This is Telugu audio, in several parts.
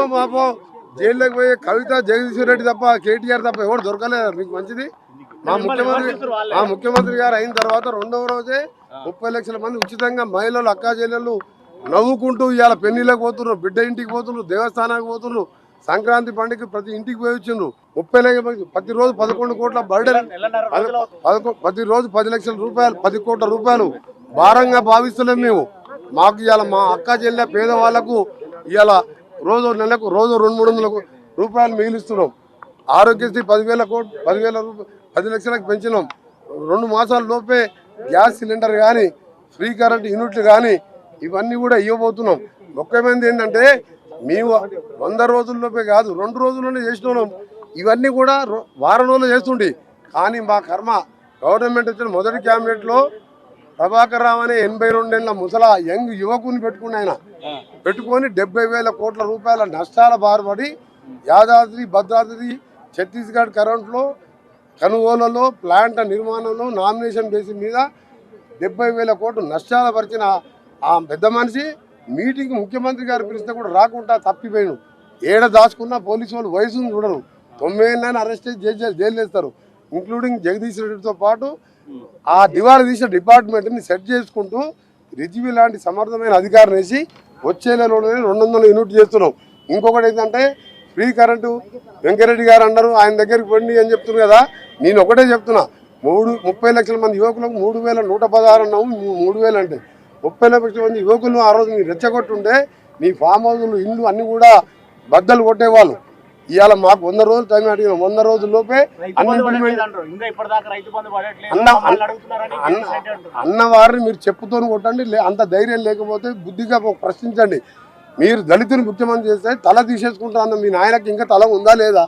రేపో మాపో జైల్లోకి పోయి కవిత జగదీశ్వర్ రెడ్డి తప్ప కేటీఆర్ తప్ప ఎవరు దొరకలేదు మీకు మంచిది. మా ముఖ్యమంత్రి గారు అయిన తర్వాత 2వ రోజే 30 లక్షల మంది ఉచితంగా మహిళలు అక్కా చెల్లెళ్ళు నవ్వుకుంటూ ఇవాళ పెళ్లిళ్ళకి పోతున్నారు, బిడ్డ ఇంటికి పోతున్నారు, దేవస్థానానికి పోతున్నారు, సంక్రాంతి పండుగ ప్రతి ఇంటికి పోయి వచ్చిండ్రు. 30 లక్షల ప్రతిరోజు 11 కోట్ల బర్డెన్, ప్రతిరోజు 10 లక్షల రూపాయలు 10 కోట్ల రూపాయలు భారంగా భావిస్తలేం మేము. మాకు ఇవాళ మా అక్కా చెల్లె పేదవాళ్లకు ఇవాళ నెలకు 200-300 రూపాయలు మిగిలిస్తున్నాం. ఆరోగ్యశ్రీ 10 లక్షలకు పెంచినాం. 2 మాసాల లోపే గ్యాస్ సిలిండర్ కానీ ఫ్రీ కరెంట్ యూనిట్లు కానీ ఇవన్నీ కూడా ఇవ్వబోతున్నాం. ముఖ్యమైనది ఏంటంటే మేము 100 రోజుల్లోపే కాదు 2 రోజుల్లోనే చేసినాం. ఇవన్నీ కూడా వారం రోజులు చేస్తుండే. కానీ మా కర్మ గవర్నమెంట్ వచ్చిన మొదటి క్యాబినెట్లో ప్రభాకర్ రావు అనే 82 ఏళ్ళ ముసలా యంగ్ యువకుని పెట్టుకొని 70,000 కోట్ల రూపాయల నష్టాల బారుపడి యాదాద్రి భద్రాద్రి ఛత్తీస్గఢ్ కరెంట్లో కొనుగోలులో ప్లాంట్ నిర్మాణంలో నామినేషన్ బేసిస్ మీద 70,000 కోట్లు నష్టాల పరిచిన ఆ పెద్ద మనిషి మీటింగ్ ముఖ్యమంత్రి గారు పిలిస్తే కూడా రాకుండా తప్పిపోయాను. ఏడ దాచుకున్న పోలీసు వాళ్ళు వయసును చూడరు. 9 ఏళ్ళని అరెస్ట్ చేసి జైలు వేస్తారు. ఇంక్లూడింగ్ జగదీష్ రెడ్డితో పాటు ఆ దివాళా తీసిన డిపార్ట్మెంట్ని సెట్ చేసుకుంటూ రిజ్వీ లాంటి సమర్థమైన అధికారిని వేసి వచ్చే నెలలోనే 200 యూనిట్ చేస్తున్నాం. ఇంకొకటి ఏంటంటే ఫ్రీ కరెంటు వెంకరెడ్డి గారు అన్నారు ఆయన దగ్గరికి పోండి అని చెప్తున్నారు కదా. నేను ఒకటే చెప్తున్నా, 30 లక్షల మంది యువకులకు 3,116 అన్నాము. 3,000 అంటే 30 లక్షల మంది యువకులు ఆ రోజు మీరు రెచ్చగొట్టుంటే మీ ఫామ్ హౌస్లు ఇల్లు అన్ని కూడా బద్దలు కొట్టేవాళ్ళు. ఇవాళ మాకు 100 రోజులు టైం అడిగినాం. 100 రోజుల్లోపే అన్నవారిని మీరు చెప్పుతో కొట్టండి. అంత ధైర్యం లేకపోతే బుద్ధిగా ప్రశ్నించండి. మీరు దళితుని ముఖ్యమంత్రి చేస్తే తల తీసేసుకుంటా అన్న మీ నాయనకి ఇంకా తల ఉందా లేదా?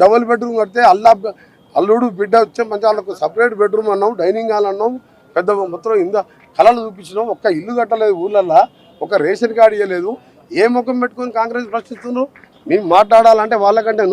డబుల్ బెడ్రూమ్ కడితే అల్లుడు బిడ్డ వచ్చే మంచి వాళ్ళకు సపరేట్ బెడ్రూమ్ అన్నాం, డైనింగ్ హాల్ అన్నాం, పెద్ద మొత్తం కళలు చూపించినాం. ఒక్క ఇల్లు కట్టలేదు ఊళ్ళల్లో, ఒక రేషన్ కార్డు ఇవ్వలేదు. ఏ ముఖం పెట్టుకొని కాంగ్రెస్ ప్రశ్నిస్తున్నారు? మేము మాట్లాడాలంటే వాళ్ళకంటే